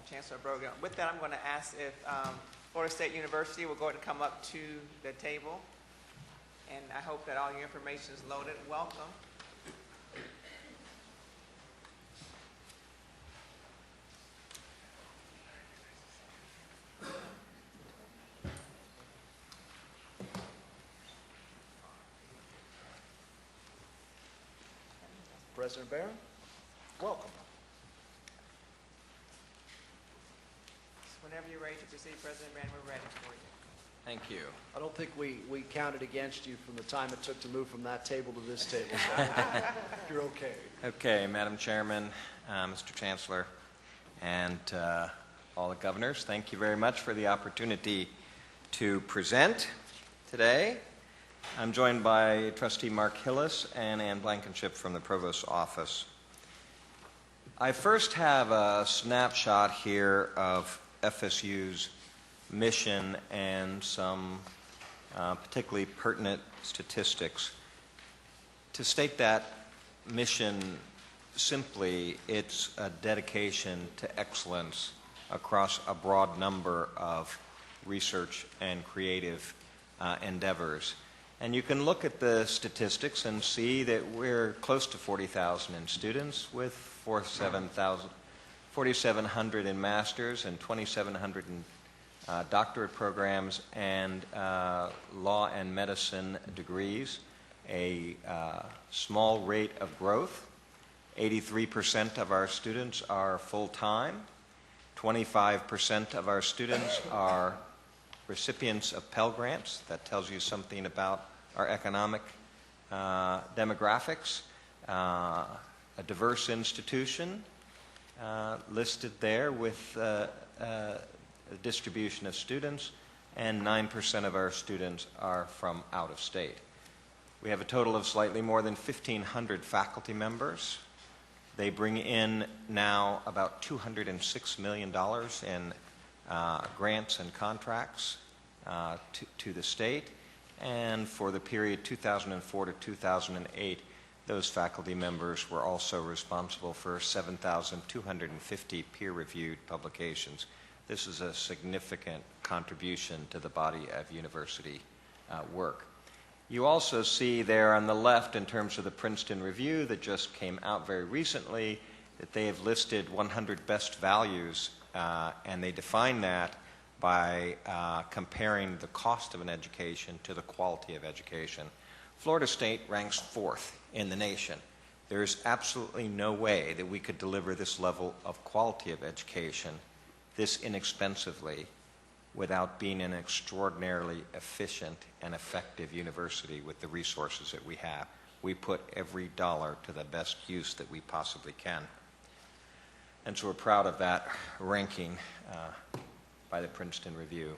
Chancellor Brogan. With that, I'm going to ask if Florida State University will go ahead and come up to the table. And I hope that all your information is loaded. Welcome. President Barron, welcome. Whenever you're ready to proceed, President Barron, we're ready for you. Thank you. I don't think we counted against you from the time it took to move from that table to this table, so you're okay. Okay, Madam Chairman, Mr. Chancellor, and all the governors, thank you very much for the opportunity to present today. I'm joined by Trustee Mark Hillis and Ann Blankenship from the Provost's office. I first have a snapshot here of FSU's mission and some particularly pertinent statistics. To state that mission simply, it's a dedication to excellence across a broad number of research and creative endeavors. And you can look at the statistics and see that we're close to 40,000 in students with 4,700 in masters and 2,700 in doctorate programs and law and medicine degrees, a small rate of growth. 83% of our students are full-time. 25% of our students are recipients of Pell Grants. That tells you something about our economic demographics. A diverse institution listed there with a distribution of students, and 9% of our students are from out of state. We have a total of slightly more than 1,500 faculty members. They bring in now about $206 million in grants and contracts to the state, and for the period 2004 to 2008, those faculty members were also responsible for 7,250 peer-reviewed publications. This is a significant contribution to the body of university work. You also see there on the left, in terms of the Princeton Review that just came out very recently, that they have listed 100 best values, and they define that by comparing the cost of an education to the quality of education. Florida State ranks 4th in the nation. There is absolutely no way that we could deliver this level of quality of education this inexpensively without being an extraordinarily efficient and effective university with the resources that we have. We put every dollar to the best use that we possibly can. And so we're proud of that ranking by the Princeton Review.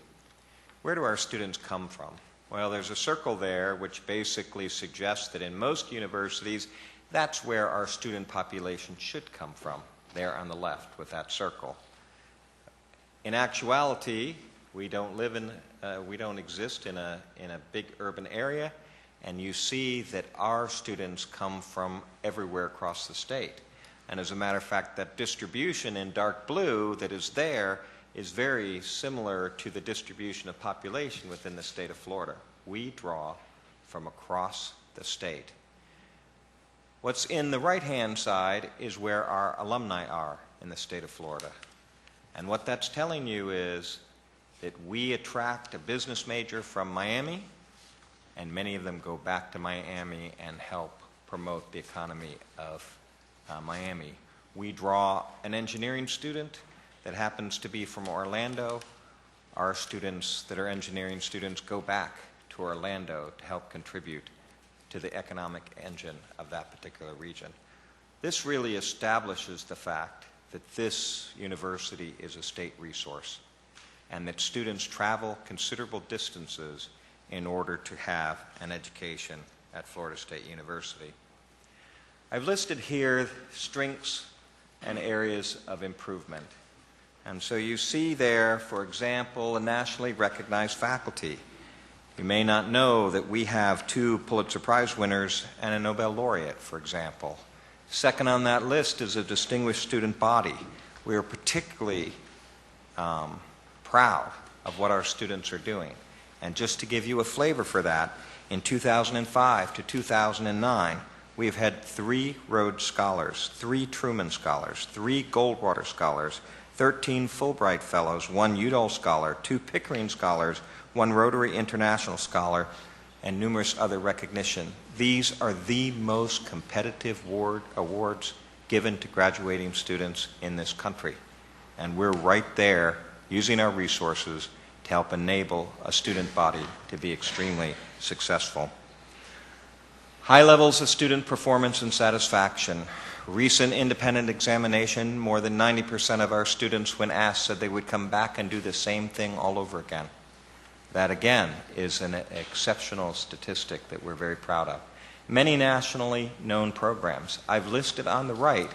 Where do our students come from? Well, there's a circle there which basically suggests that in most universities, that's where our student population should come from, there on the left with that circle. In actuality, we don't exist in a big urban area, and you see that our students come from everywhere across the state. And as a matter of fact, that distribution in dark blue that is there is very similar to the distribution of population within the state of Florida. We draw from across the state. What's in the right-hand side is where our alumni are in the state of Florida. And what that's telling you is that we attract a business major from Miami, and many of them go back to Miami and help promote the economy of Miami. We draw an engineering student that happens to be from Orlando. Our students that are engineering students go back to Orlando to help contribute to the economic engine of that particular region. This really establishes the fact that this university is a state resource and that students travel considerable distances in order to have an education at Florida State University. I've listed here strengths and areas of improvement. And so you see there, for example, a nationally recognized faculty. You may not know that we have 2 Pulitzer Prize winners and a Nobel laureate, for example. Second on that list is a distinguished student body. We are particularly proud of what our students are doing. And just to give you a flavor for that, in 2005 to 2009, we have had 3 Rhodes Scholars, 3 Truman Scholars, 3 Goldwater Scholars, 13 Fulbright Fellows, 1 Udall Scholar, 2 Pickering Scholars, 1 Rotary International Scholar, and numerous other recognition. These are the most competitive awards given to graduating students in this country. And we're right there using our resources to help enable a student body to be extremely successful. High levels of student performance and satisfaction. Recent independent examination, more than 90% of our students, when asked, said they would come back and do the same thing all over again. That, again, is an exceptional statistic that we're very proud of. Many nationally known programs. I've listed on the right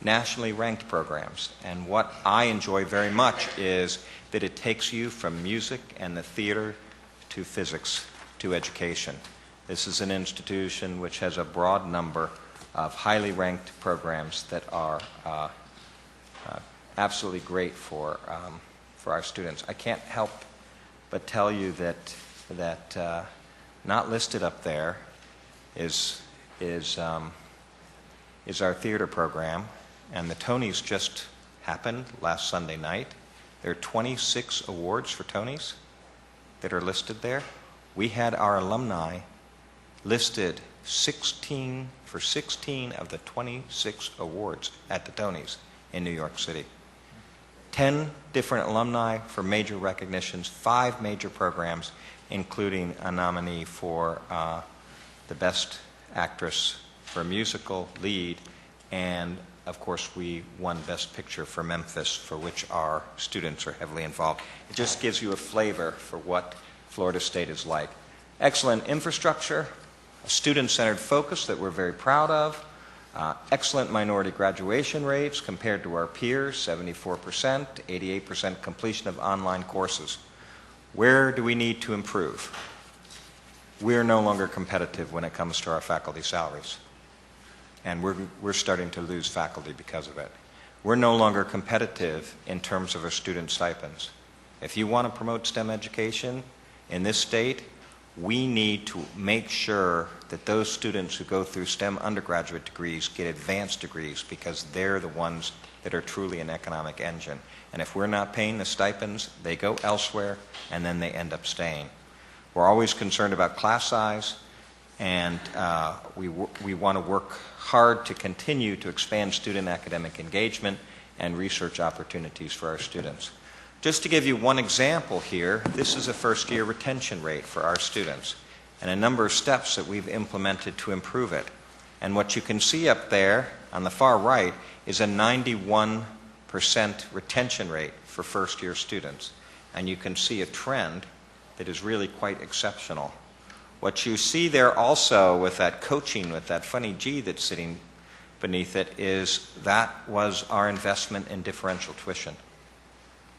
nationally ranked programs, and what I enjoy very much is that it takes you from music and the theater to physics to education. This is an institution which has a broad number of highly ranked programs that are absolutely great for our students. I can't help but tell you that not listed up there is our theater program, and the Tonys just happened last Sunday night. There are 26 awards for Tonys that are listed there. We had our alumni listed 16 of the 26 awards at the Tonys in New York City. 10 different alumni for major recognitions, 5 major programs, including a nominee for the Best Actress for a Musical Lead, and of course we won Best Picture for Memphis, for which our students are heavily involved. It just gives you a flavor for what Florida State is like. Excellent infrastructure, a student-centered focus that we're very proud of, excellent minority graduation rates compared to our peers, 74%, 88% completion of online courses. Where do we need to improve? We're no longer competitive when it comes to our faculty salaries, and we're starting to lose faculty because of it. We're no longer competitive in terms of our student stipends. If you want to promote STEM education in this state, we need to make sure that those students who go through STEM undergraduate degrees get advanced degrees, because they're the ones that are truly an economic engine. And if we're not paying the stipends, they go elsewhere and then they end up staying. We're always concerned about class size, and we want to work hard to continue to expand student academic engagement and research opportunities for our students. Just to give you one example here, this is a first-year retention rate for our students and a number of steps that we've implemented to improve it. And what you can see up there on the far right is a 91% retention rate for first-year students. And you can see a trend that is really quite exceptional. What you see there also with that coaching, with that funny G that's sitting beneath it, is that was our investment in differential tuition,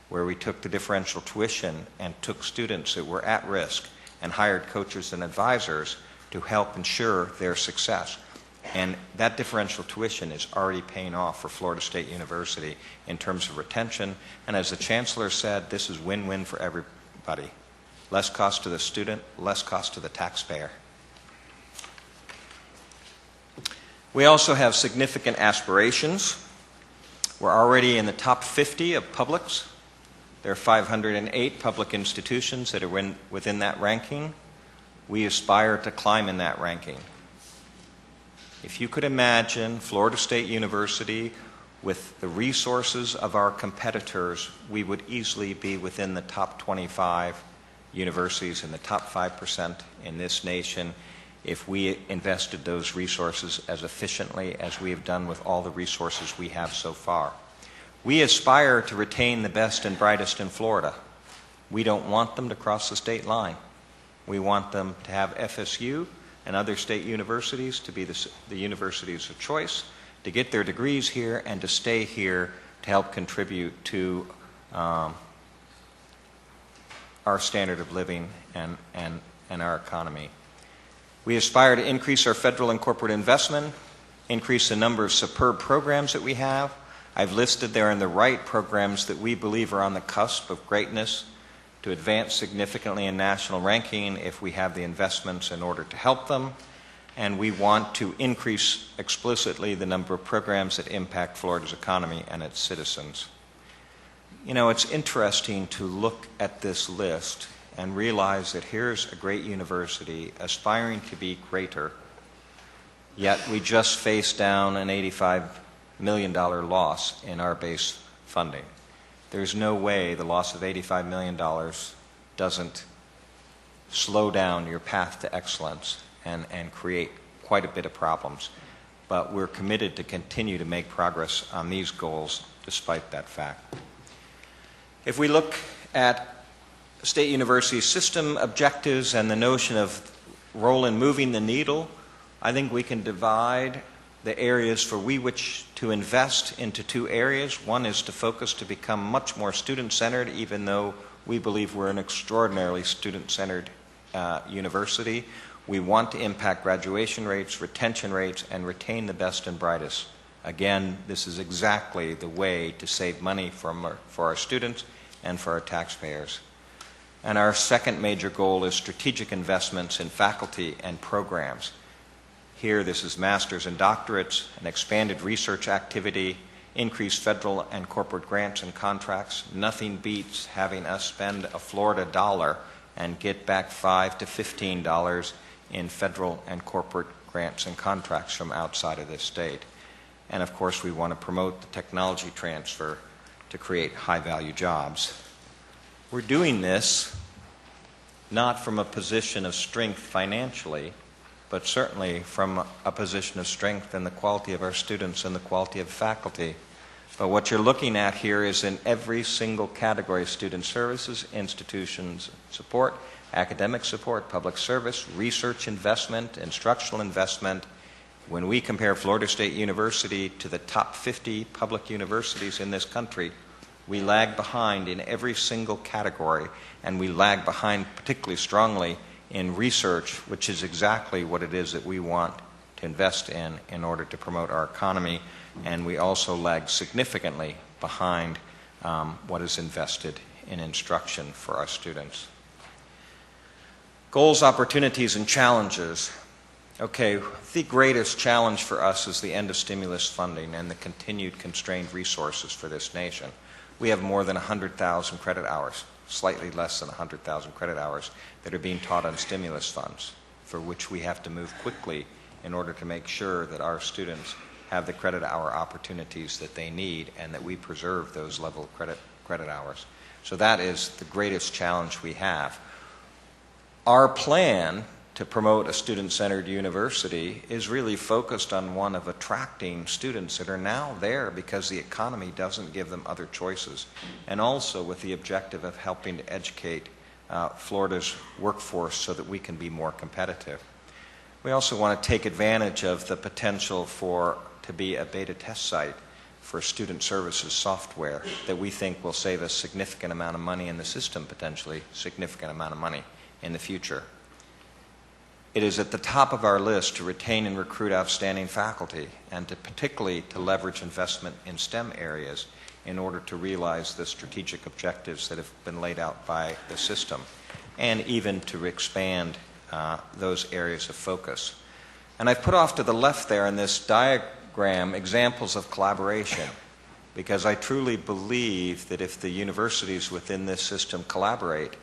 where we took the differential tuition and took students that were at risk and hired coaches and advisors to help ensure their success. And that differential tuition is already paying off for Florida State University in terms of retention. And as the Chancellor said, this is win-win for everybody. Less cost to the student, less cost to the taxpayer. We also have significant aspirations. We're already in the top 50 of publics. There are 508 public institutions that are within that ranking. We aspire to climb in that ranking. If you could imagine Florida State University with the resources of our competitors, we would easily be within the top 25 universities and the top 5% in this nation if we invested those resources as efficiently as we have done with all the resources we have so far. We aspire to retain the best and brightest in Florida. We don't want them to cross the state line. We want them to have FSU and other state universities to be the universities of choice, to get their degrees here and to stay here to help contribute to our standard of living and our economy. We aspire to increase our federal and corporate investment, increase the number of superb programs that we have, I've listed there in the right programs that we believe are on the cusp of greatness, to advance significantly in national ranking if we have the investments in order to help them, and we want to increase explicitly the number of programs that impact Florida's economy and its citizens. You know, it's interesting to look at this list and realize that here's a great university aspiring to be greater, yet we just faced down an $85 million loss in our base funding. There's no way the loss of $85 million doesn't slow down your path to excellence and create quite a bit of problems. But we're committed to continue to make progress on these goals despite that fact. If we look at State University system objectives and the notion of role in moving the needle, I think we can divide the areas for which to invest into two areas. One is to focus to become much more student-centered, even though we believe we're an extraordinarily student-centered university. We want to impact graduation rates, retention rates, and retain the best and brightest. Again, this is exactly the way to save money for our students and for our taxpayers. And our second major goal is strategic investments in faculty and programs. Here, this is masters and doctorates, an expanded research activity, increased federal and corporate grants and contracts. Nothing beats having us spend a Florida dollar and get back $5 to $15 in federal and corporate grants and contracts from outside of this state. And of course, we want to promote the technology transfer to create high-value jobs. We're doing this not from a position of strength financially, but certainly from a position of strength in the quality of our students and the quality of faculty. But what you're looking at here is in every single category of student services, institutions support, academic support, public service, research investment, instructional investment. When we compare Florida State University to the top 50 public universities in this country, we lag behind in every single category, and we lag behind particularly strongly in research, which is exactly what it is that we want to invest in order to promote our economy. And we also lag significantly behind what is invested in instruction for our students. Goals, opportunities, and challenges. Okay, the greatest challenge for us is the end of stimulus funding and the continued constrained resources for this nation. We have more than 100,000 credit hours, slightly less than 100,000 credit hours that are being taught on stimulus funds, for which we have to move quickly in order to make sure that our students have the credit hour opportunities that they need and that we preserve those level of credit hours. So that is the greatest challenge we have. Our plan to promote a student-centered university is really focused on one of attracting students that are now there because the economy doesn't give them other choices, and also with the objective of helping to educate Florida's workforce so that we can be more competitive. We also want to take advantage of the potential to be a beta test site for student services software that we think will save a significant amount of money in the system, potentially significant amount of money in the future. It is at the top of our list to retain and recruit outstanding faculty and particularly to leverage investment in STEM areas in order to realize the strategic objectives that have been laid out by the system, and even to expand those areas of focus. And I've put off to the left there in this diagram examples of collaboration, because I truly believe that if the universities within this system collaborate,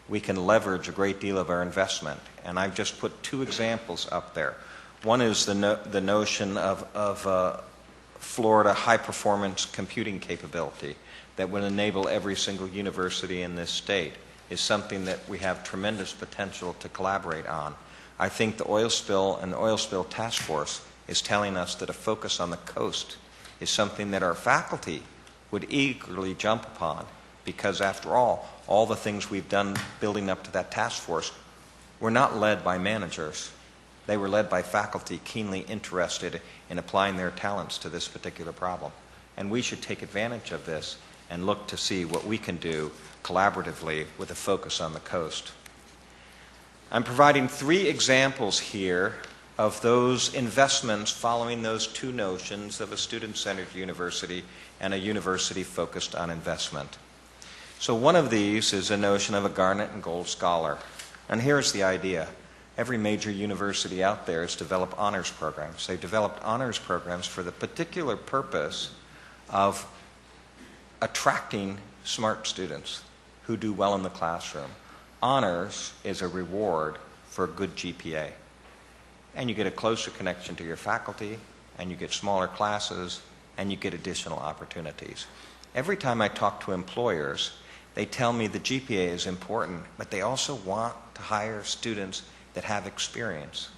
we can leverage a great deal of our investment. And I've just put two examples up there. One is the notion of Florida high-performance computing capability that would enable every single university in this state, is something that we have tremendous potential to collaborate on. I think the oil spill and the oil spill task force is telling us that a focus on the coast is something that our faculty would eagerly jump upon, because after all the things we've done building up to that task force were not led by managers. They were led by faculty keenly interested in applying their talents to this particular problem. And we should take advantage of this and look to see what we can do collaboratively with a focus on the coast. I'm providing three examples here of those investments following those two notions of a student-centered university and a university focused on investment. So one of these is a notion of a Garnet and Gold Scholar. And here's the idea. Every major university out there has developed honors programs. They've developed honors programs for the particular purpose of attracting smart students who do well in the classroom. Honors is a reward for a good GPA. And you get a closer connection to your faculty, and you get smaller classes, and you get additional opportunities. Every time I talk to employers, they tell me the GPA is important, but they also want to hire students that have experience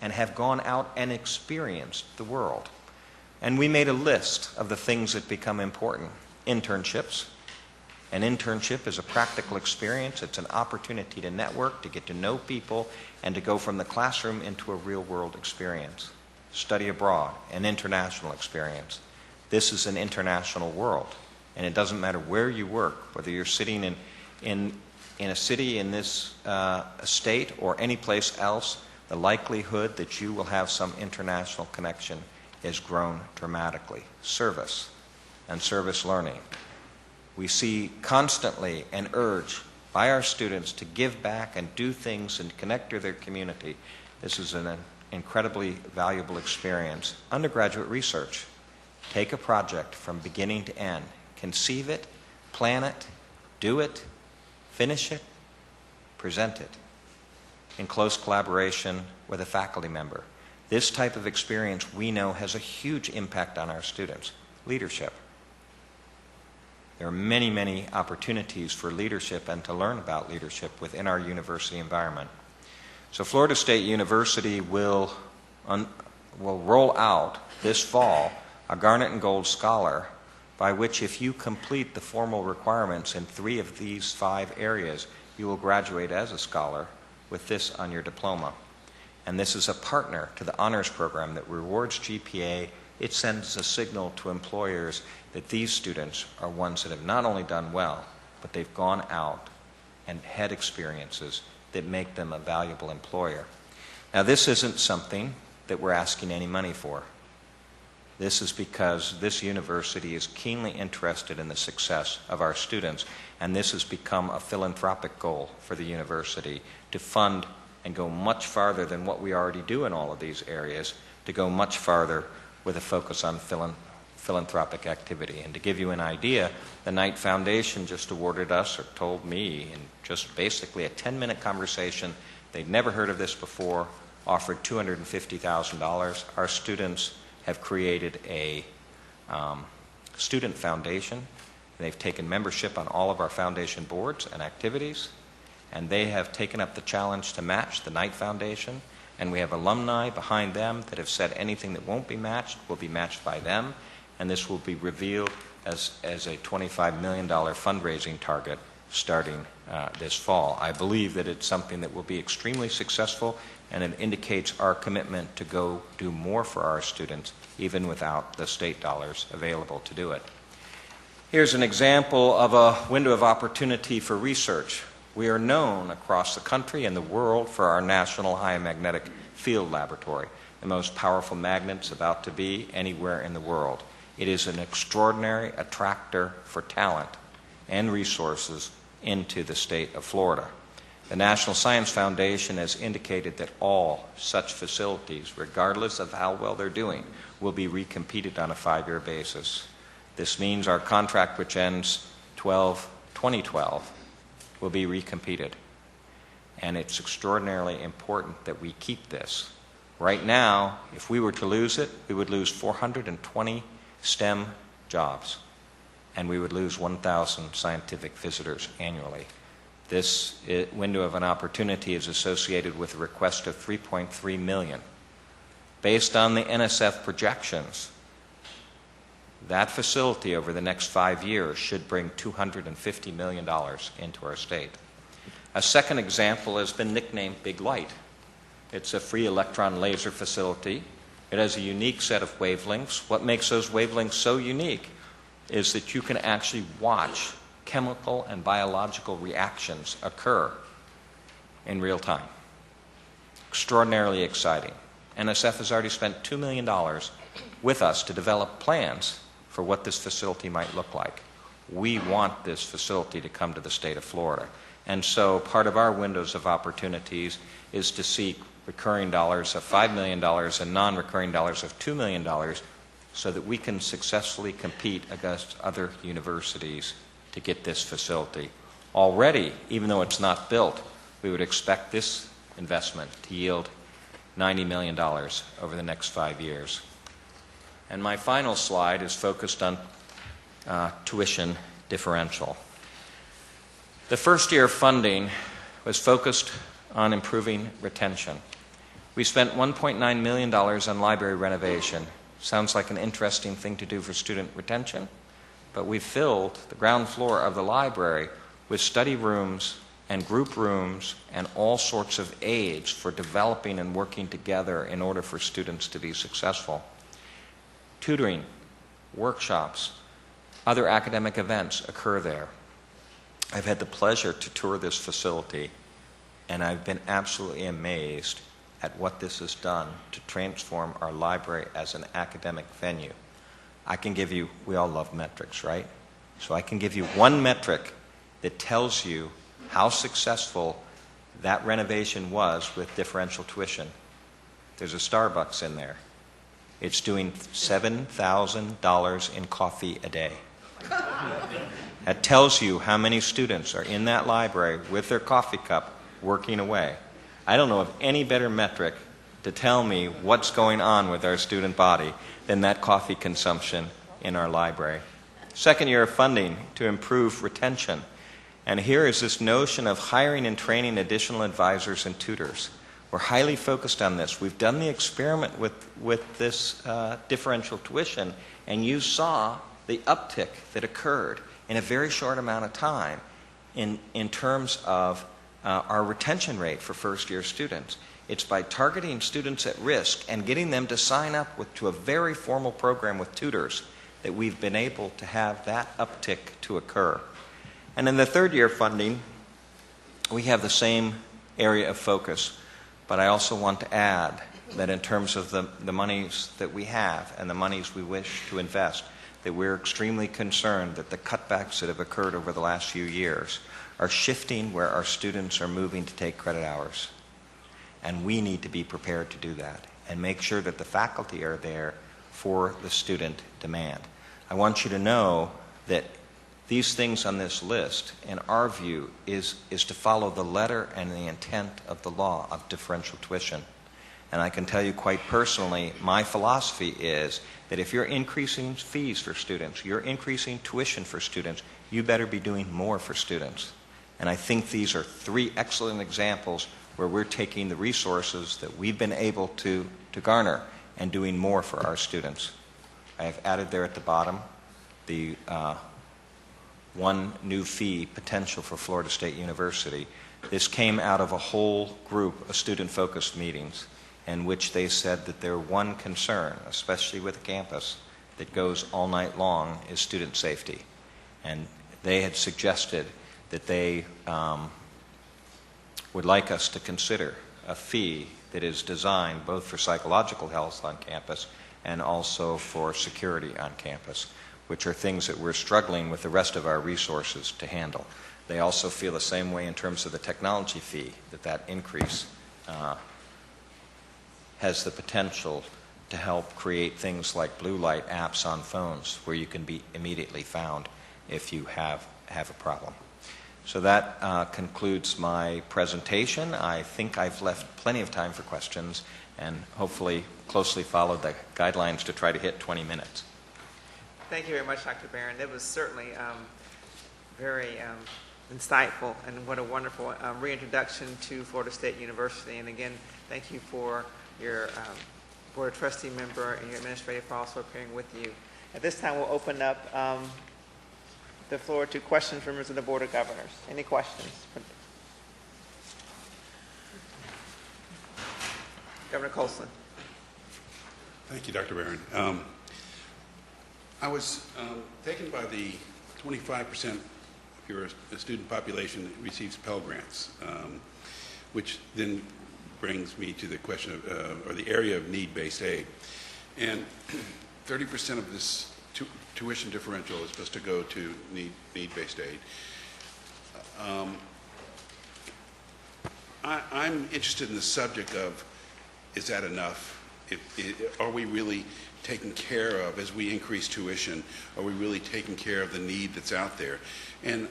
and have gone out and experienced the world. And we made a list of the things that become important. Internships. An internship is a practical experience. It's an opportunity to network, to get to know people, and to go from the classroom into a real-world experience. Study abroad, an international experience. This is an international world, and it doesn't matter where you work, whether you're sitting in a city in this state or any place else, the likelihood that you will have some international connection has grown dramatically. Service and service learning. We see constantly an urge by our students to give back and do things and connect to their community. This is an incredibly valuable experience. Undergraduate research. Take a project from beginning to end. Conceive it, plan it, do it, finish it, present it in close collaboration with a faculty member. This type of experience we know has a huge impact on our students. Leadership. There are many, many opportunities for leadership and to learn about leadership within our university environment. So Florida State University will roll out this fall a Garnet and Gold Scholar, by which if you complete the formal requirements in 3 of these 5 areas, you will graduate as a scholar with this on your diploma. And this is a partner to the honors program that rewards GPA. It sends a signal to employers that these students are ones that have not only done well, but they've gone out and had experiences that make them a valuable employer. Now, this isn't something that we're asking any money for. This is because this university is keenly interested in the success of our students, and this has become a philanthropic goal for the university to fund and go much farther than what we already do in all of these areas, to go much farther with a focus on philanthropic activity. And to give you an idea, the Knight Foundation just awarded us, or told me, in just basically a 10-minute conversation, they'd never heard of this before, offered $250,000. Our students have created a student foundation. They've taken membership on all of our foundation boards and activities, and they have taken up the challenge to match the Knight Foundation. And we have alumni behind them that have said anything that won't be matched will be matched by them, and this will be revealed as a $25 million fundraising target starting this fall. I believe that it's something that will be extremely successful, and it indicates our commitment to go do more for our students, even without the state dollars available to do it. Here's an example of a window of opportunity for research. We are known across the country and the world for our National High Magnetic Field Laboratory, the most powerful magnets about to be anywhere in the world. It is an extraordinary attractor for talent and resources into the state of Florida. The National Science Foundation has indicated that all such facilities, regardless of how well they're doing, will be recompeted on a 5-year basis. This means our contract, which ends 2012, will be recompeted. And it's extraordinarily important that we keep this. Right now, if we were to lose it, we would lose 420 STEM jobs, and we would lose 1,000 scientific visitors annually. This window of an opportunity is associated with a request of $3.3 million. Based on the NSF projections, that facility over the next 5 years should bring $250 million into our state. A second example has been nicknamed Big Light. It's a free electron laser facility. It has a unique set of wavelengths. What makes those wavelengths so unique is that you can actually watch chemical and biological reactions occur in real time. Extraordinarily exciting. NSF has already spent $2 million with us to develop plans for what this facility might look like. We want this facility to come to the state of Florida. And so part of our windows of opportunities is to seek recurring dollars of $5 million and non-recurring dollars of $2 million so that we can successfully compete against other universities to get this facility. Already, even though it's not built, we would expect this investment to yield $90 million over the next 5 years. And my final slide is focused on tuition differential. The first year of funding was focused on improving retention. We spent $1.9 million on library renovation. Sounds like an interesting thing to do for student retention, but we filled the ground floor of the library with study rooms and group rooms and all sorts of aids for developing and working together in order for students to be successful. Tutoring, workshops, other academic events occur there. I've had the pleasure to tour this facility, and I've been absolutely amazed at what this has done to transform our library as an academic venue. I can give you, we all love metrics, right? So I can give you one metric that tells you how successful that renovation was with differential tuition. There's a Starbucks in there. It's doing $7,000 in coffee a day. That tells you how many students are in that library with their coffee cup working away. I don't know of any better metric to tell me what's going on with our student body than that coffee consumption in our library. Second year of funding to improve retention. And here is this notion of hiring and training additional advisors and tutors. We're highly focused on this. We've done the experiment with this differential tuition, and you saw the uptick that occurred in a very short amount of time in terms of our retention rate for first-year students. It's by targeting students at risk and getting them to sign up to a very formal program with tutors that we've been able to have that uptick to occur. And in the third year funding, we have the same area of focus, but I also want to add that in terms of the monies that we have and the monies we wish to invest, that we're extremely concerned that the cutbacks that have occurred over the last few years are shifting where our students are moving to take credit hours. And we need to be prepared to do that and make sure that the faculty are there for the student demand. I want you to know that these things on this list, in our view, is to follow the letter and the intent of the law of differential tuition. And I can tell you quite personally, my philosophy is that if you're increasing fees for students, you're increasing tuition for students, you better be doing more for students. And I think these are three excellent examples where we're taking the resources that we've been able to garner and doing more for our students. I have added there at the bottom the one new fee potential for Florida State University. This came out of a whole group of student-focused meetings in which they said that their one concern, especially with a campus that goes all night long, is student safety. And they had suggested that they would like us to consider a fee that is designed both for psychological health on campus and also for security on campus, which are things that we're struggling with the rest of our resources to handle. They also feel the same way in terms of the technology fee, that increase has the potential to help create things like blue light apps on phones where you can be immediately found if you have a problem. So that concludes my presentation. I think I've left plenty of time for questions and hopefully closely followed the guidelines to try to hit 20 minutes. Thank you very much, Dr. Barron. That was certainly very insightful, and what a wonderful reintroduction to Florida State University. And again, thank you for your Board of Trustee member and your administrator for also appearing with you. At this time, we'll open up the floor to questions from members of the Board of Governors. Any questions? Governor Colson. Thank you, Dr. Barron. I was taken by the 25% of your student population that receives Pell Grants, which then brings me to the question of, or the area of need-based aid. And 30% of this tuition differential is supposed to go to need-based aid. I'm interested in the subject of, is that enough? Are we really taken care of as we increase tuition? Are we really taking care of the need that's out there? And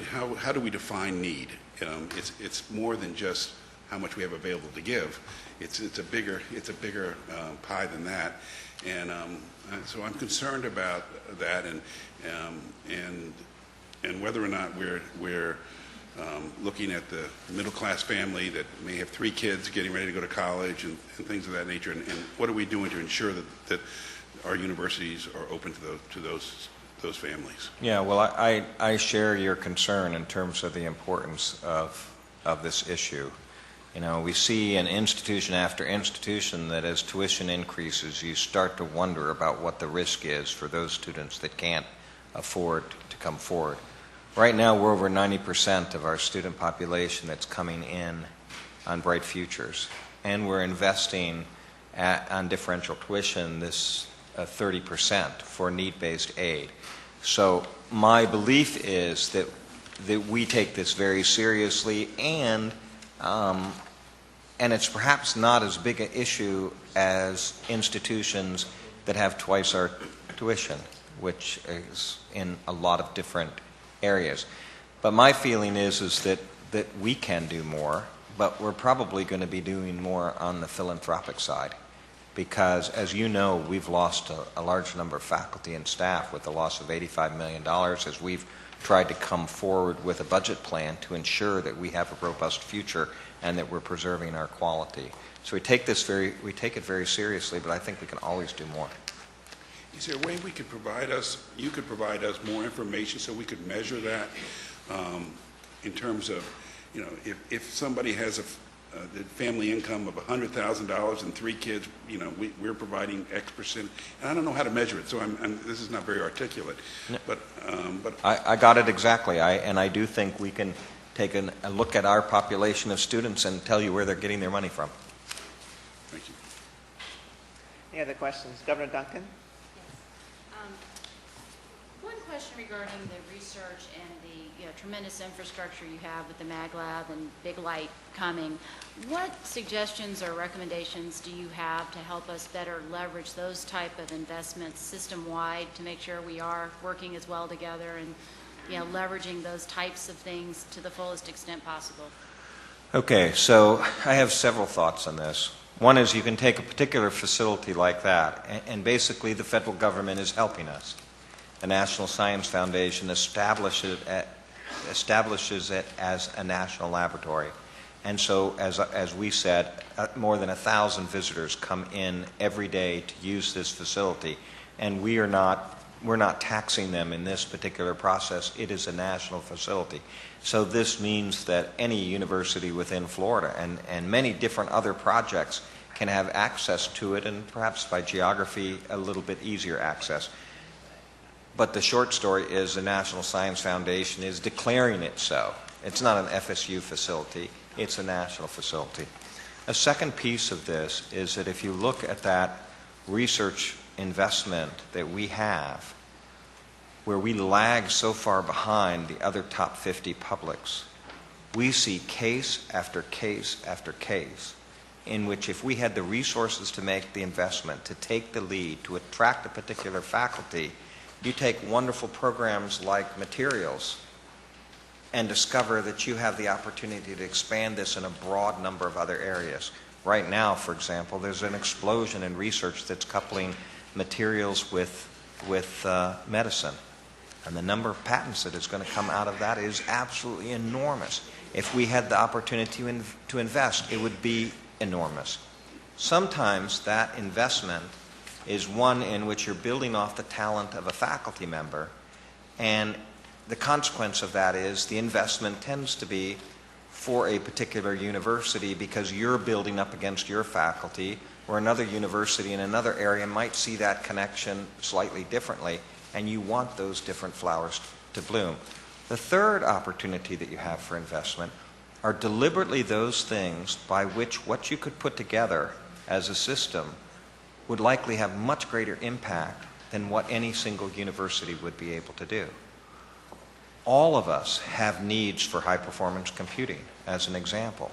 how do we define need? It's more than just how much we have available to give. It's a bigger pie than that. And so I'm concerned about that, and whether or not we're looking at the middle-class family that may have 3 kids getting ready to go to college and things of that nature, and what are we doing to ensure that our universities are open to those families? Yeah, well, I share your concern in terms of the importance of this issue. You know, we see in institution after institution that as tuition increases, you start to wonder about what the risk is for those students that can't afford to come forward. Right now, we're over 90% of our student population that's coming in on Bright Futures, and we're investing on differential tuition this 30% for need-based aid. So my belief is that we take this very seriously, and it's perhaps not as big an issue as institutions that have twice our tuition, which is in a lot of different areas. But my feeling is that we can do more, but we're probably going to be doing more on the philanthropic side, because as you know, we've lost a large number of faculty and staff with the loss of $85 million as we've tried to come forward with a budget plan to ensure that we have a robust future and that we're preserving our quality. So we take it very seriously, but I think we can always do more. Is there a way you could provide us more information so we could measure that in terms of, you know, if somebody has a family income of $100,000 and 3 kids, you know, we're providing X percent, and I don't know how to measure it, so this is not very articulate. No. But I got it exactly. I do think we can take a look at our population of students and tell you where they're getting their money from. Thank you. Any other questions? Governor Duncan? One question regarding the research and the tremendous infrastructure you have with the Mag Lab and Big Light coming. What suggestions or recommendations do you have to help us better leverage those type of investments system-wide to make sure we are working as well together and leveraging those types of things to the fullest extent possible? Okay, so I have several thoughts on this. One is you can take a particular facility like that, and basically the federal government is helping us. The National Science Foundation establishes it as a national laboratory. And so, as we said, more than 1,000 visitors come in every day to use this facility. And we're not taxing them in this particular process. It is a national facility. So this means that any university within Florida and many different other projects can have access to it, and perhaps by geography a little bit easier access. But the short story is the National Science Foundation is declaring it so. It's not an FSU facility, it's a national facility. A second piece of this is that if you look at that research investment that we have, where we lag so far behind the other top 50 publics, we see case after case after case in which if we had the resources to make the investment, to take the lead, to attract a particular faculty, you take wonderful programs like materials and discover that you have the opportunity to expand this in a broad number of other areas. Right now, for example, there's an explosion in research that's coupling materials with medicine. And the number of patents that is going to come out of that is absolutely enormous. If we had the opportunity to invest, it would be enormous. Sometimes that investment is one in which you're building off the talent of a faculty member, and the consequence of that is the investment tends to be for a particular university because you're building up against your faculty, or another university in another area might see that connection slightly differently, and you want those different flowers to bloom. The third opportunity that you have for investment are deliberately those things by which what you could put together as a system would likely have much greater impact than what any single university would be able to do. All of us have needs for high-performance computing, as an example.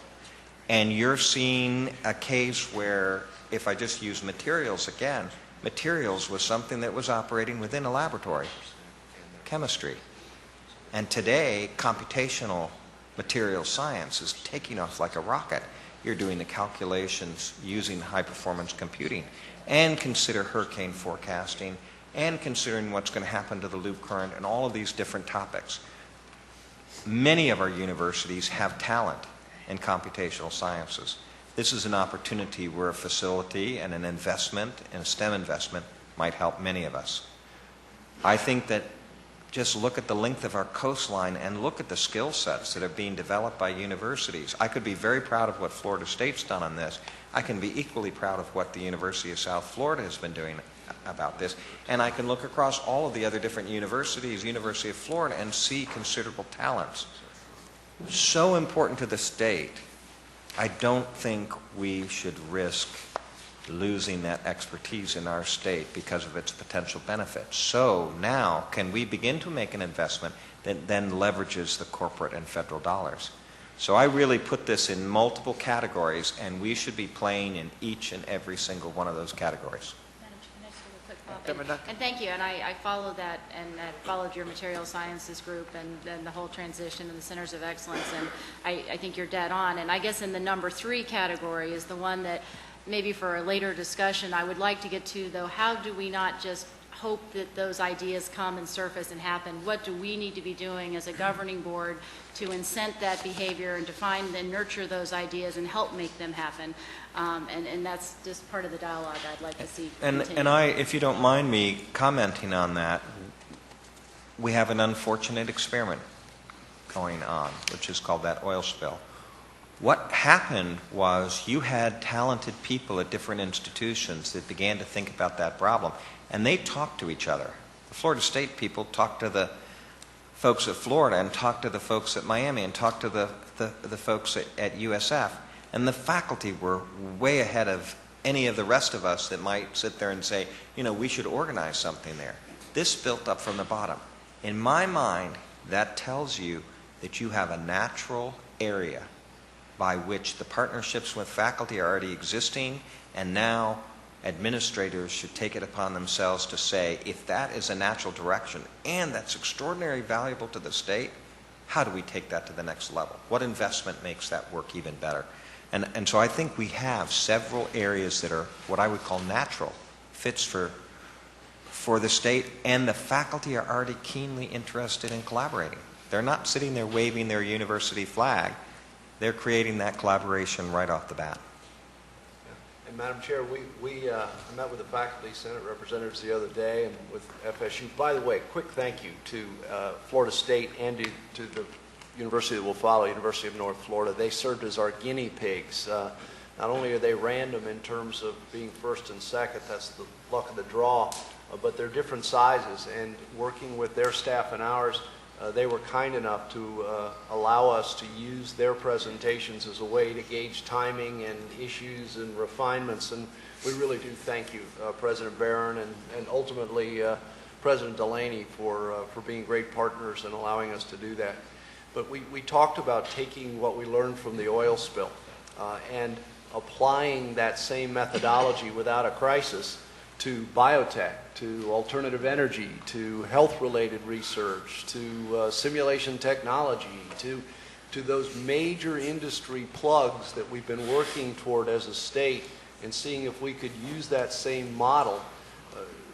And you're seeing a case where, if I just use materials again, materials was something that was operating within a laboratory, chemistry. And today, computational material science is taking off like a rocket. You're doing the calculations using high-performance computing, and consider hurricane forecasting, and considering what's going to happen to the loop current, and all of these different topics. Many of our universities have talent in computational sciences. This is an opportunity where a facility and an investment, and a STEM investment, might help many of us. I think that just look at the length of our coastline and look at the skill sets that are being developed by universities. I could be very proud of what Florida State's done on this. I can be equally proud of what the University of South Florida has been doing about this. And I can look across all of the other different universities, University of Florida, and see considerable talents. So important to the state, I don't think we should risk losing that expertise in our state because of its potential benefits. So now, can we begin to make an investment that then leverages the corporate and federal dollars? So I really put this in multiple categories, and we should be playing in each and every single one of those categories. And thank you, and I followed that, and I followed your material sciences group and the whole transition and the centers of excellence, and I think you're dead on. And I guess in the number 3 category is the one that maybe for a later discussion I would like to get to, though. How do we not just hope that those ideas come and surface and happen? What do we need to be doing as a governing board to incent that behavior and to find and nurture those ideas and help make them happen? And that's just part of the dialogue I'd like to see continue. And I, if you don't mind me commenting on that, we have an unfortunate experiment going on, which is called that oil spill. What happened was you had talented people at different institutions that began to think about that problem, and they talked to each other. The Florida State people talked to the folks at Florida, and talked to the folks at Miami, and talked to the folks at USF. And the faculty were way ahead of any of the rest of us that might sit there and say, you know, we should organize something there. This built up from the bottom. In my mind, that tells you that you have a natural area by which the partnerships with faculty are already existing, and now administrators should take it upon themselves to say, if that is a natural direction and that's extraordinarily valuable to the state, how do we take that to the next level? What investment makes that work even better? And so I think we have several areas that are what I would call natural fits for the state, and the faculty are already keenly interested in collaborating. They're not sitting there waving their university flag. They're creating that collaboration right off the bat. And Madam Chair, I met with the faculty senate representatives the other day and with FSU. By the way, quick thank you to Florida State and to the university that will follow, University of North Florida. They served as our guinea pigs. Not only are they random in terms of being first and second, that's the luck of the draw, but they're different sizes. And working with their staff and ours, they were kind enough to allow us to use their presentations as a way to gauge timing and issues and refinements. And we really do thank you, President Barron, and ultimately President Delaney for being great partners and allowing us to do that. But we talked about taking what we learned from the oil spill and applying that same methodology without a crisis to biotech, to alternative energy, to health-related research, to simulation technology, to those major industry plugs that we've been working toward as a state, and seeing if we could use that same model,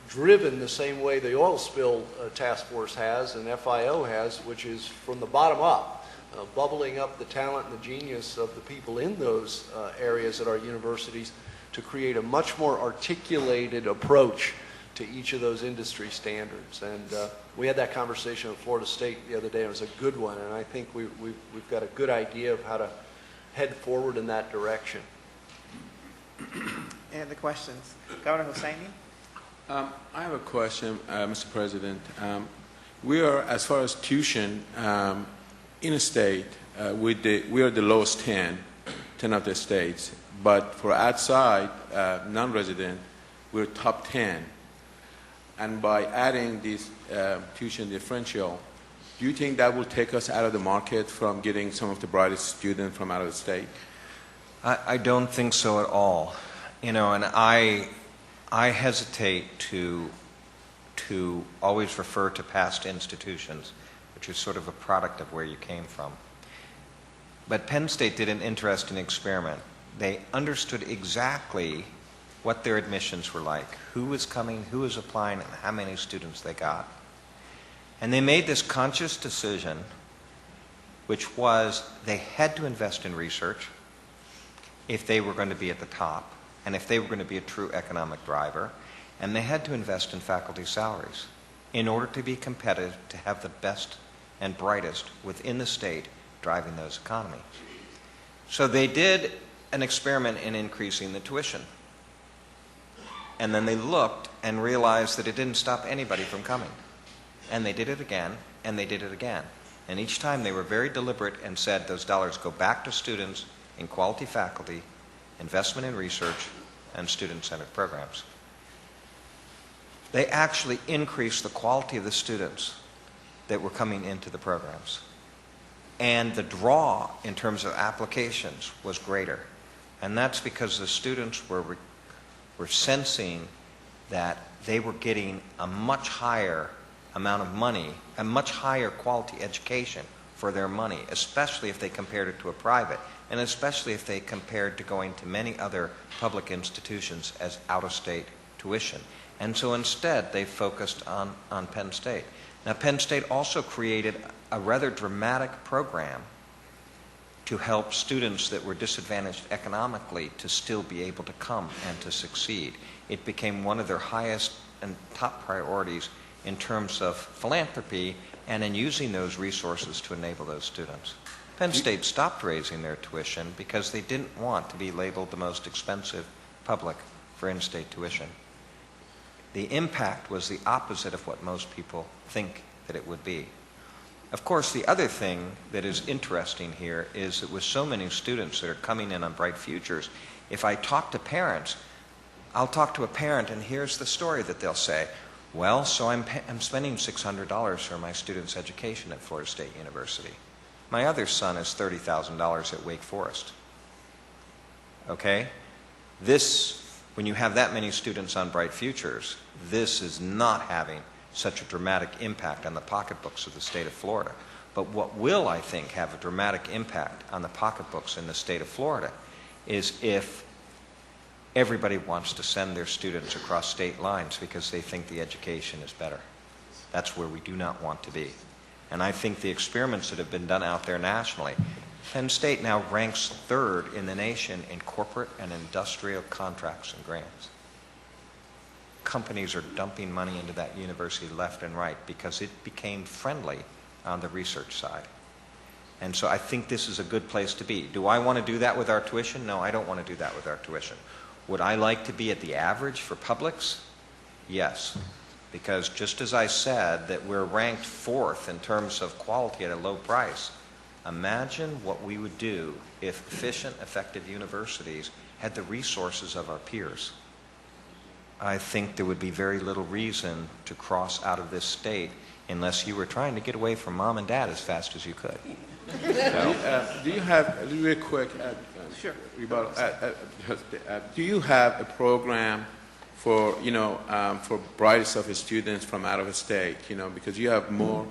driven the same way the oil spill task force has and FIO has, which is from the bottom up, bubbling up the talent and the genius of the people in those areas at our universities to create a much more articulated approach to each of those industry standards. And we had that conversation at Florida State the other day. It was a good one, and I think we've got a good idea of how to head forward in that direction. Any other questions? Governor Hussaini? I have a question, Mr. President. We are, as far as tuition in a state, we are the lowest 10 of the states. But for outside non-resident, we're top 10. And by adding this tuition differential, do you think that will take us out of the market from getting some of the brightest students from out of the state? I don't think so at all. And I hesitate to always refer to past institutions, which is sort of a product of where you came from. But Penn State did an interesting experiment. They understood exactly what their admissions were like, who was coming, who was applying, and how many students they got. And they made this conscious decision, which was they had to invest in research if they were going to be at the top, and if they were going to be a true economic driver, and they had to invest in faculty salaries in order to be competitive, to have the best and brightest within the state driving those economies. So they did an experiment in increasing the tuition. And then they looked and realized that it didn't stop anybody from coming. And they did it again, and they did it again. And each time they were very deliberate and said those dollars go back to students in quality faculty, investment in research, and student-centered programs. They actually increased the quality of the students that were coming into the programs. And the draw in terms of applications was greater. And that's because the students were sensing that they were getting a much higher amount of money, a much higher quality education for their money, especially if they compared it to a private, and especially if they compared to going to many other public institutions as out-of-state tuition. And so instead, they focused on Penn State. Now, Penn State also created a rather dramatic program to help students that were disadvantaged economically to still be able to come and to succeed. It became one of their highest and top priorities in terms of philanthropy and in using those resources to enable those students. Penn State stopped raising their tuition because they didn't want to be labeled the most expensive public for in-state tuition. The impact was the opposite of what most people think that it would be. Of course, the other thing that is interesting here is that with so many students that are coming in on Bright Futures, if I talk to parents, I'll talk to a parent and here's the story that they'll say, well, so I'm spending $600 for my student's education at Florida State University. My other son is $30,000 at Wake Forest. Okay? When you have that many students on Bright Futures, this is not having such a dramatic impact on the pocketbooks of the state of Florida. But what will, I think, have a dramatic impact on the pocketbooks in the state of Florida is if everybody wants to send their students across state lines because they think the education is better. That's where we do not want to be. And I think the experiments that have been done out there nationally, Penn State now ranks third in the nation in corporate and industrial contracts and grants. Companies are dumping money into that university left and right because it became friendly on the research side. And so I think this is a good place to be. Do I want to do that with our tuition? No, I don't want to do that with our tuition. Would I like to be at the average for publics? Yes. Because just as I said that we're ranked fourth in terms of quality at a low price, imagine what we would do if efficient, effective universities had the resources of our peers. I think there would be very little reason to cross out of this state unless you were trying to get away from mom and dad as fast as you could. Do you have, real quick, Sure. rebuttal, do you have a program for, for brightest of students from out of state, because you have more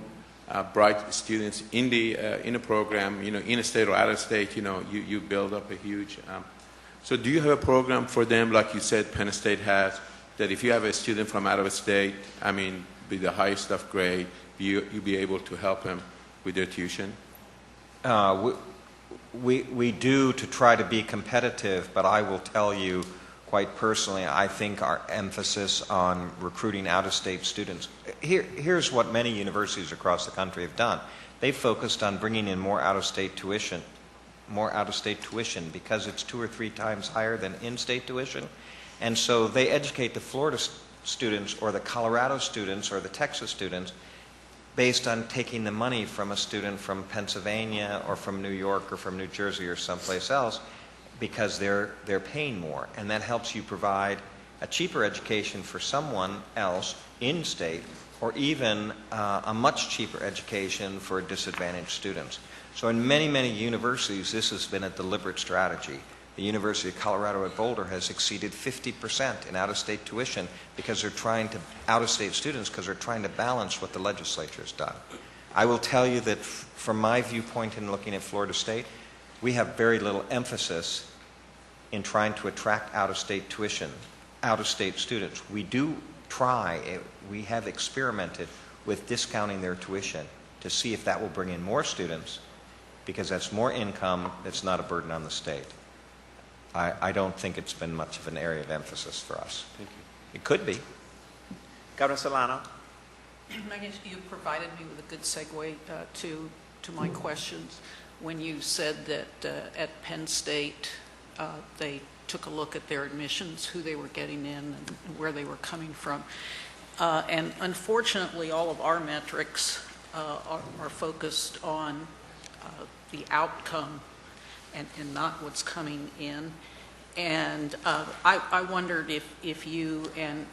bright students in the program, in a state or out of state, you build up a huge, so do you have a program for them, like you said Penn State has, that if you have a student from out of state, be the highest of grade, you be able to help them with their tuition? We do to try to be competitive, but I will tell you quite personally, I think our emphasis on recruiting out-of-state students, here's what many universities across the country have done. They've focused on bringing in more out-of-state tuition because it's 2 or 3 times higher than in-state tuition. And so they educate the Florida students or the Colorado students or the Texas students based on taking the money from a student from Pennsylvania or from New York or from New Jersey or someplace else, because they're paying more, and that helps you provide a cheaper education for someone else in state, or even a much cheaper education for disadvantaged students. So in many, many universities, this has been a deliberate strategy. The University of Colorado at Boulder has exceeded 50% in out-of-state tuition because they're trying to, out-of-state students, because they're trying to balance what the legislature has done. I will tell you that from my viewpoint in looking at Florida State, we have very little emphasis in trying to attract out-of-state tuition, out-of-state students. We do try, we have experimented with discounting their tuition to see if that will bring in more students, because that's more income that's not a burden on the state. I don't think it's been much of an area of emphasis for us. Thank you. It could be. Governor Solano. I guess you provided me with a good segue to my questions when you said that at Penn State they took a look at their admissions, who they were getting in, and where they were coming from. And unfortunately, all of our metrics are focused on the outcome and not what's coming in. And I wondered if you and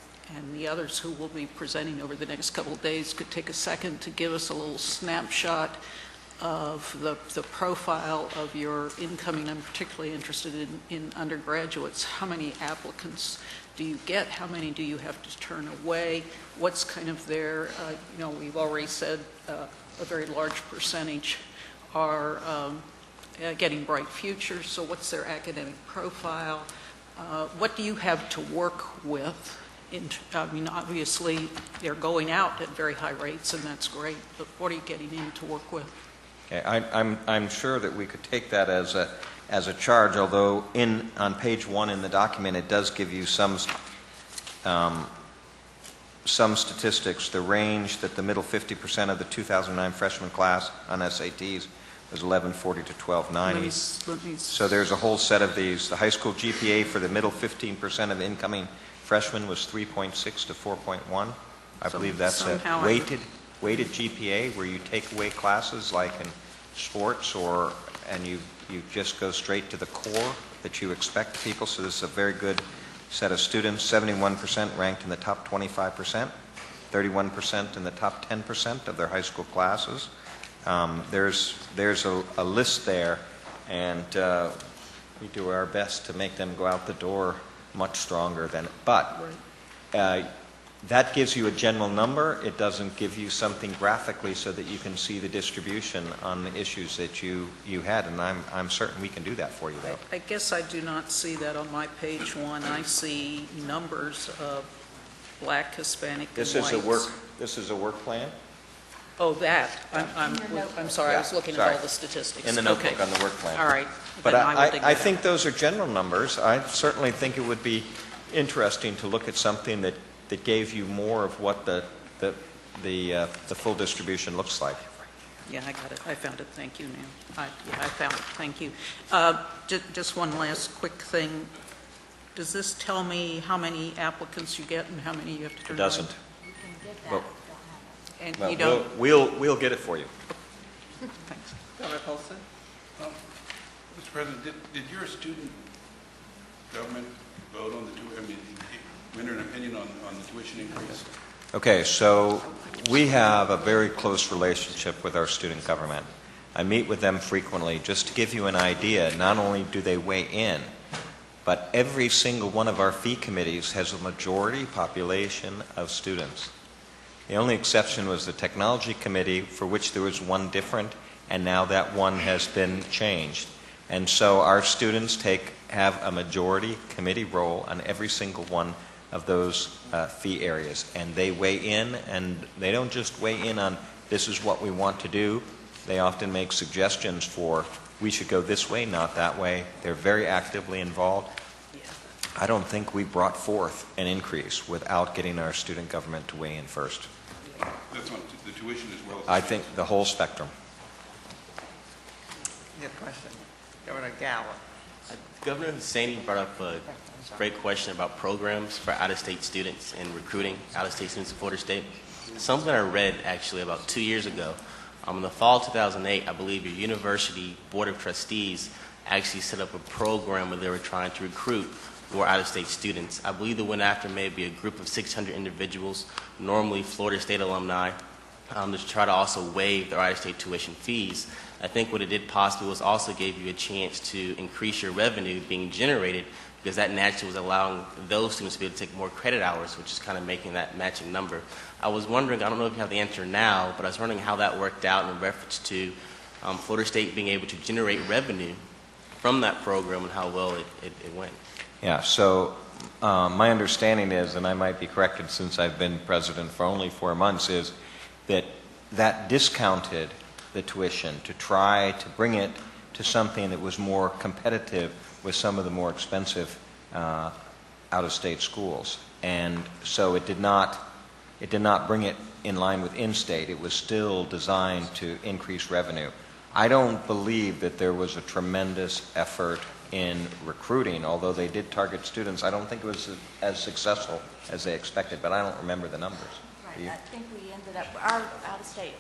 the others who will be presenting over the next couple of days could take a second to give us a little snapshot of the profile of your incoming. I'm particularly interested in undergraduates. How many applicants do you get? How many do you have to turn away? What's kind of their, we've already said a very large percentage are getting bright futures, so what's their academic profile? What do you have to work with? Obviously, they're going out at very high rates, and that's great, but what are you getting in to work with? Okay, I'm sure that we could take that as a charge, although on page 1 in the document it does give you some statistics. The range that the middle 50% of the 2009 freshman class on SATs was 1140 to 1290. So there's a whole set of these. The high school GPA for the middle 15% of incoming freshmen was 3.6 to 4.1. I believe that's a weighted GPA where you take away classes like in sports and you just go straight to the core that you expect people. So this is a very good set of students. 71% ranked in the top 25%, 31% in the top 10% of their high school classes. There's a list there, and we do our best to make them go out the door much stronger than it. But that gives you a general number. It doesn't give you something graphically so that you can see the distribution on the issues that you had, and I'm certain we can do that for you, though. I guess I do not see that on my page 1. I see numbers of Black, Hispanic, and whites. This is a work plan? Oh, that. I'm sorry, I was looking at all the statistics. In the notebook Okay. on the work plan. All right. But Then will dig I that think out. those are general numbers. I certainly think it would be interesting to look at something that gave you more of what the full distribution looks like. Yeah, I got it. I found it. Thank you, Nan. I found it. Thank you. Just one last quick thing. Does this tell me how many applicants you get and how many you have to turn It down? doesn't. You can get that, Well, And Well, you don't? we'll get it for you. Thanks. Governor Colson. Mr. President, did your student government vote on render an opinion on the tuition increase? Okay, so we have a very close relationship with our student government. I meet with them frequently. Just to give you an idea, not only do they weigh in, but every single one of our fee committees has a majority population of students. The only exception was the technology committee, for which there was one different, and now that one has been changed. And so our students have a majority committee role on every single one of those fee areas. And they weigh in, and they don't just weigh in on this is what we want to do. They often make suggestions for we should go this way, not that way. They're very actively involved. Yeah. I don't think we brought forth an increase without getting our student government to weigh in first. That's on the tuition as well as... I think the whole spectrum. Good question. Governor Gallup. Governor Hussaini brought up a great question about programs for out-of-state students and recruiting out-of-state students to Florida State. something I read actually about 2 years ago. In the fall of 2008, I believe your university board of trustees actually set up a program where they were trying to recruit more out-of-state students. I believe they went after maybe a group of 600 individuals, normally Florida State alumni, to try to also waive their out-of-state tuition fees. I think what it did possibly was also gave you a chance to increase your revenue being generated, because that naturally was allowing those students to be able to take more credit hours, which is kind of making that matching number. I was wondering, I don't know if you have the answer now, but I was wondering how that worked out in reference to Florida State being able to generate revenue from that program and how well it went. Yeah, so my understanding is, and I might be corrected since I've been president for only 4 months, is that discounted the tuition to try to bring it to something that was more competitive with some of the more expensive out-of-state schools. And so it did not bring it in line with in-state. It was still designed to increase revenue. I don't believe that there was a tremendous effort in recruiting, although they did target students. I don't think it was as successful as they expected, but I don't remember the numbers. Do you? I think we ended up, our out-of-state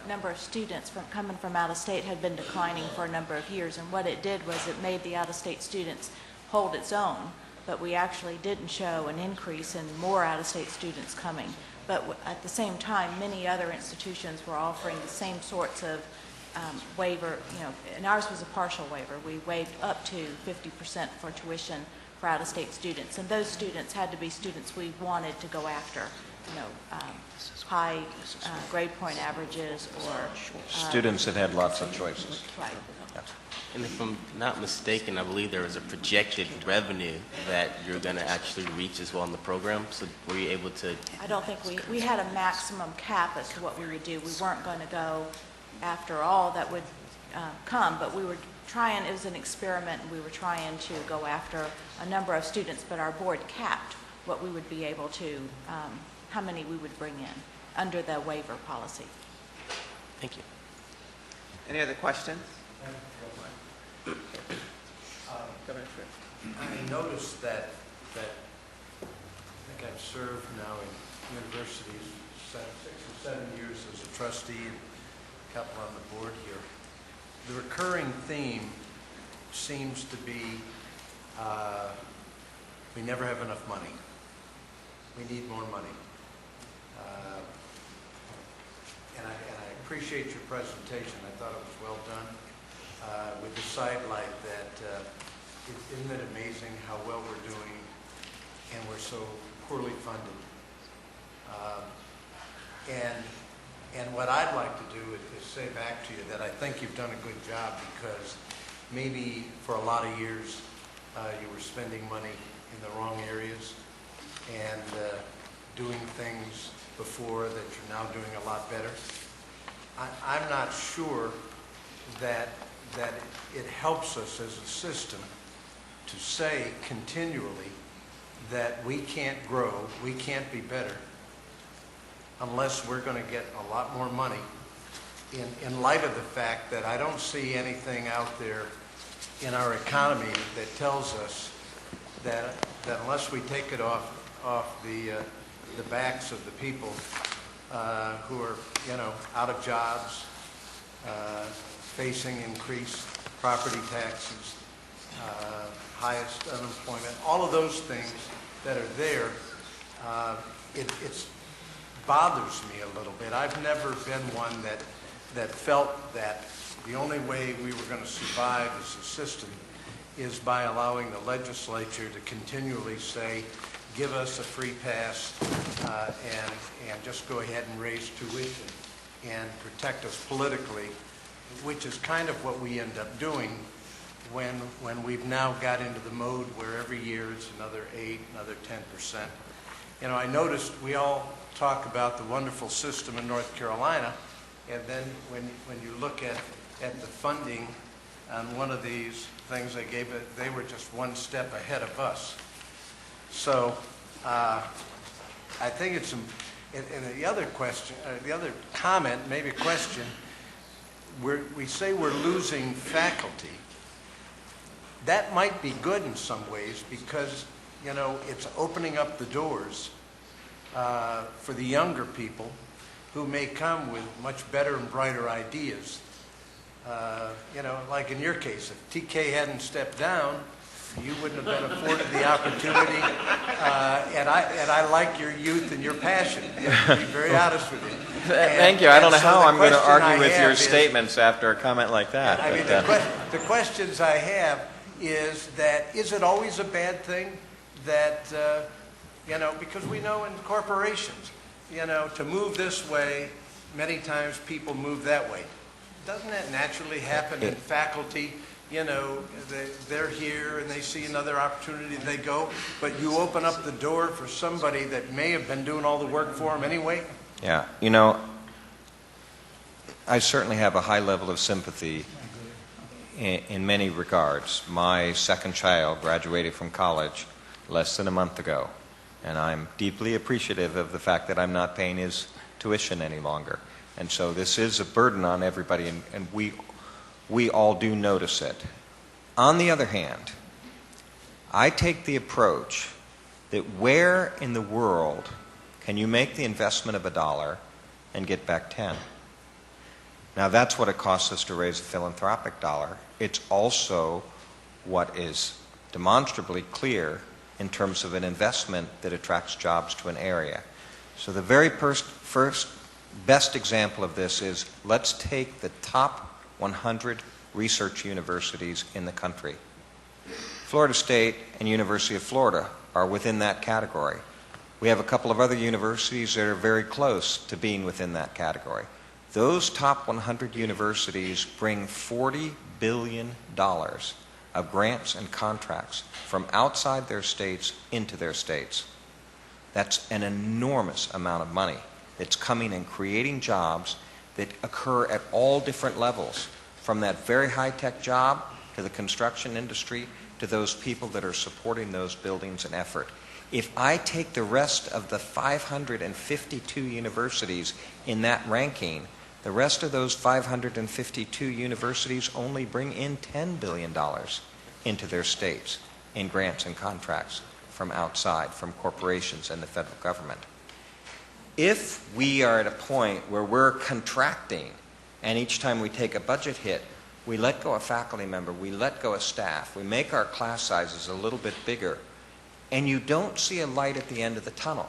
number of students coming from out-of-state had been declining for a number of years, and what it did was it made the out-of-state students hold its own, but we actually didn't show an increase in more out-of-state students coming. But at the same time, many other institutions were offering the same sorts of waiver, and ours was a partial waiver. We waived up to 50% for tuition for out-of-state students, and those students had to be students we wanted to go after, high grade point averages or Students that had lots of choices. right. And if I'm not mistaken, I believe there was a projected revenue that you're going to actually reach as well in the program. So were you able to? I don't think we had a maximum cap as to what we would do. We weren't going to go after all that would come, but we were trying, it was an experiment, and we were trying to go after a number of students, but our board capped what we would be able to, how many we would bring in under the waiver policy. Thank you. Any other questions? Governor Fritz. I noticed that I think I've served now in universities 6 or 7 years as a trustee and a couple on the board here. The recurring theme seems to be we never have enough money. We need more money. And I appreciate your presentation. I thought it was well done. With the sidelight that isn't it amazing how well we're doing and we're so poorly funded. And what I'd like to do is say back to you that I think you've done a good job, because maybe for a lot of years you were spending money in the wrong areas and doing things before that you're now doing a lot better. I'm not sure that it helps us as a system to say continually that we can't grow, we can't be better, unless we're going to get a lot more money, in light of the fact that I don't see anything out there in our economy that tells us that unless we take it off the backs of the people who are out of jobs, facing increased property taxes, highest unemployment, all of those things that are there, it bothers me a little bit. I've never been one that felt that the only way we were going to survive as a system is by allowing the legislature to continually say, give us a free pass and just go ahead and raise tuition and protect us politically, which is kind of what we end up doing when we've now got into the mode where every year it's another 8, another 10%. I noticed we all talk about the wonderful system in North Carolina, and then when you look at the funding on one of these things they gave it, they were just one step ahead of us. So I think it's, and the other question, the other comment, maybe a question, we say we're losing faculty. That might be good in some ways, because it's opening up the doors for the younger people who may come with much better and brighter ideas. Like in your case, if TK hadn't stepped down, you wouldn't have been afforded the opportunity. And I like your youth and your passion, to be very honest with you. Thank you. I don't know how I'm going to question I argue with your have is- statements after a comment like that. I mean, the questions I have is it always a bad thing that, because we know in corporations, to move this way, many times people move that way. Doesn't that naturally happen in faculty? They're here and they see another opportunity, they go, but you open up the door for somebody that may have been doing all the work for them anyway? Yeah, I certainly have a high level of sympathy in many regards. My second child graduated from college less than a month ago, and I'm deeply appreciative of the fact that I'm not paying his tuition any longer. And so this is a burden on everybody, and we all do notice it. On the other hand, I take the approach that where in the world can you make the investment of $1 and get back 10? Now that's what it costs us to raise a philanthropic dollar. It's also what is demonstrably clear in terms of an investment that attracts jobs to an area. So the very first best example of this is, let's take the top 100 research universities in the country. Florida State and University of Florida are within that category. We have a couple of other universities that are very close to being within that category. Those top 100 universities bring $40 billion of grants and contracts from outside their states into their states. That's an enormous amount of money that's coming and creating jobs that occur at all different levels, from that very high-tech job to the construction industry to those people that are supporting those buildings and effort. If I take the rest of the 552 universities in that ranking, the rest of those 552 universities only bring in $10 billion into their states in grants and contracts from outside, from corporations and the federal government. If we are at a point where we're contracting, and each time we take a budget hit, we let go a faculty member, we let go a staff, we make our class sizes a little bit bigger, and you don't see a light at the end of the tunnel,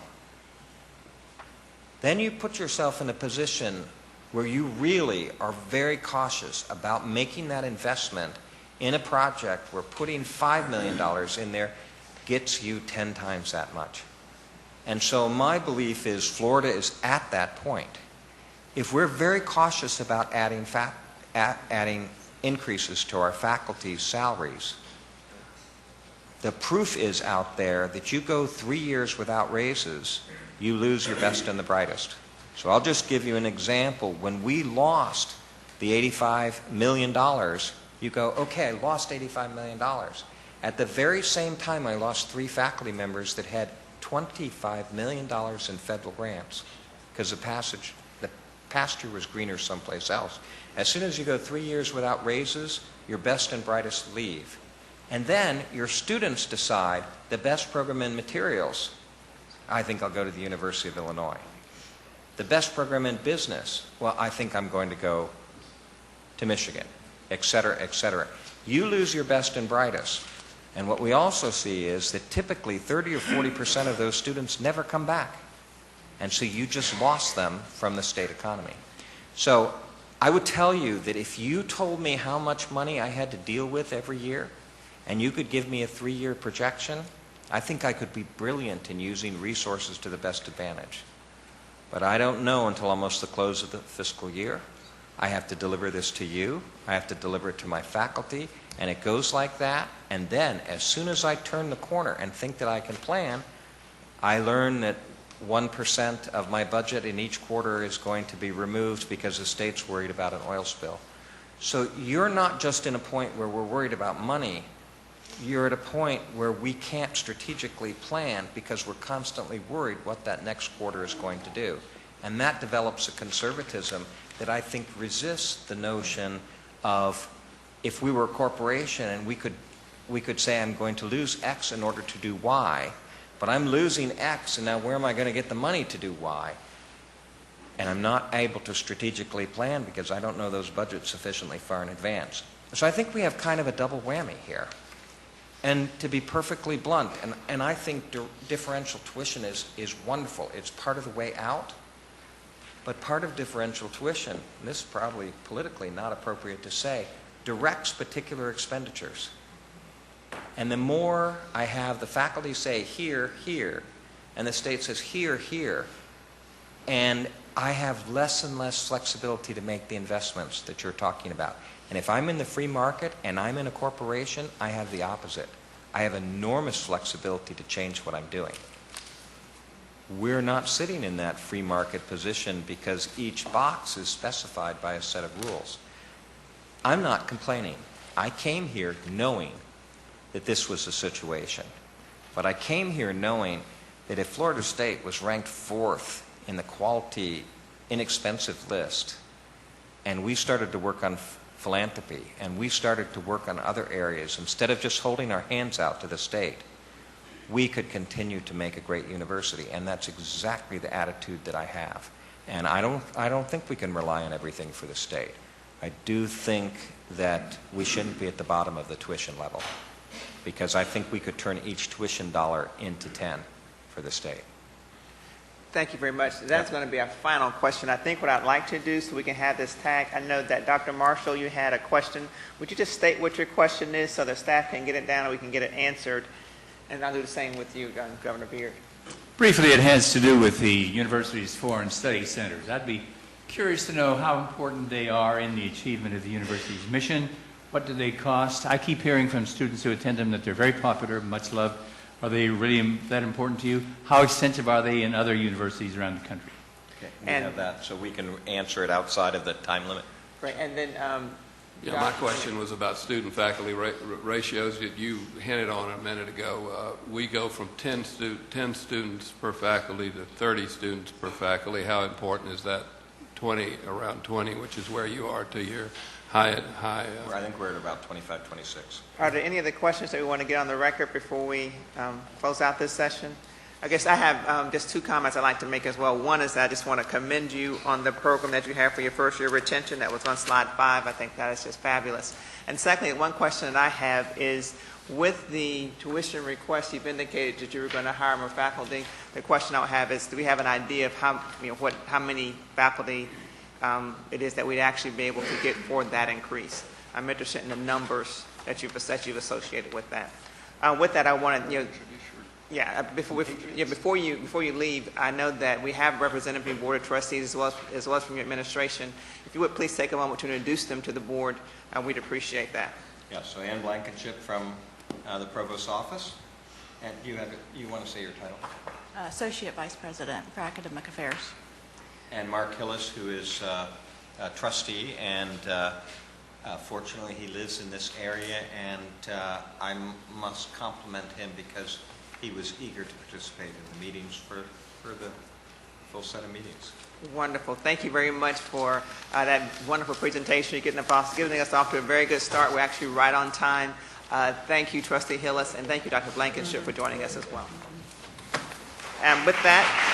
then you put yourself in a position where you really are very cautious about making that investment in a project where putting $5 million in there gets you 10 times that much. And so my belief is Florida is at that point. If we're very cautious about adding increases to our faculty's salaries, the proof is out there that you go 3 years without raises, you lose your best and the brightest. So I'll just give you an example. When we lost the $85 million, you go, okay, I lost $85 million. At the very same time, I lost 3 faculty members that had $25 million in federal grants because the pasture was greener someplace else. As soon as you go 3 years without raises, your best and brightest leave. And then your students decide the best program in materials, I think I'll go to the University of Illinois. The best program in business, well, I think I'm going to go to Michigan, et cetera, et cetera. You lose your best and brightest. And what we also see is that typically 30 or 40% of those students never come back. And so you just lost them from the state economy. So I would tell you that if you told me how much money I had to deal with every year, and you could give me a 3-year projection, I think I could be brilliant in using resources to the best advantage. But I don't know until almost the close of the fiscal year. I have to deliver this to you. I have to deliver it to my faculty. And it goes like that. And then, as soon as I turn the corner and think that I can plan, I learn that 1% of my budget in each quarter is going to be removed because the state's worried about an oil spill. So you're not just in a point where we're worried about money. You're at a point where we can't strategically plan because we're constantly worried what that next quarter is going to do. And that develops a conservatism that I think resists the notion of, if we were a corporation and we could say, I'm going to lose X in order to do Y, but I'm losing X, and now where am I going to get the money to do Y? And I'm not able to strategically plan because I don't know those budgets sufficiently far in advance. So I think we have kind of a double whammy here. And to be perfectly blunt, and I think differential tuition is wonderful. It's part of the way out. But part of differential tuition, and this is probably politically not appropriate to say, directs particular expenditures. And the more I have the faculty say here, here, and the state says here, here, and I have less and less flexibility to make the investments that you're talking about. And if I'm in the free market and I'm in a corporation, I have the opposite. I have enormous flexibility to change what I'm doing. We're not sitting in that free market position because each box is specified by a set of rules. I'm not complaining. I came here knowing that this was the situation. But I came here knowing that if Florida State was ranked 4th in the quality inexpensive list, and we started to work on philanthropy, and we started to work on other areas, instead of just holding our hands out to the state, we could continue to make a great university. And that's exactly the attitude that I have. And I don't think we can rely on everything for the state. I do think that we shouldn't be at the bottom of the tuition level, because I think we could turn each tuition dollar into 10 for the state. Thank you very much. That's going to be our final question. I think what I'd like to do so we can have this tag, I know that Dr. Marshall, you had a question. Would you just state what your question is so the staff can get it down and we can get it answered? And I'll do the same with you, Governor Beard. Briefly, it has to do with the university's foreign study centers. I'd be curious to know how important they are in the achievement of the university's mission. What do they cost? I keep hearing from students who attend them that they're very popular, much loved. Are they really that important to you? How extensive are they in other universities around the country? Okay, we have that, so we can answer it outside of the time limit. Right, and then yeah, my question was about student-faculty ratios that you hinted on a minute ago. We go from 10 students per faculty to 30 students per faculty. How important is that 20, around 20, which is where you are to your high I think we're at about 25, 26. are there any other questions that we want to get on the record before we close out this session? I guess I have just two comments I'd like to make as well. One is that I just want to commend you on the program that you have for your first year retention that was on slide 5. I think that is just fabulous. And secondly, one question that I have is, with the tuition request, you've indicated that you were going to hire more faculty. The question I have is, do we have an idea of how many faculty it is that we'd actually be able to get for that increase? I'm interested in the numbers that you've associated with that. With that, I want to, before you leave, I know that we have representative board of trustees as well as from your administration. If you would please take a moment to introduce them to the board, we'd appreciate that. Yeah, so Ann Blankenship from the Provost's office. And you want to say your title? Associate Vice President for Academic Affairs. And Mark Hillis, who is a trustee, and fortunately he lives in this area, and I must compliment him because he was eager to participate in the meetings for the full set of meetings. Wonderful. Thank you very much for that wonderful presentation. You're getting us off to a very good start. We're actually right on time. Thank you, Trustee Hillis, and thank you, Dr. Blankenship, for joining us as well. And with that,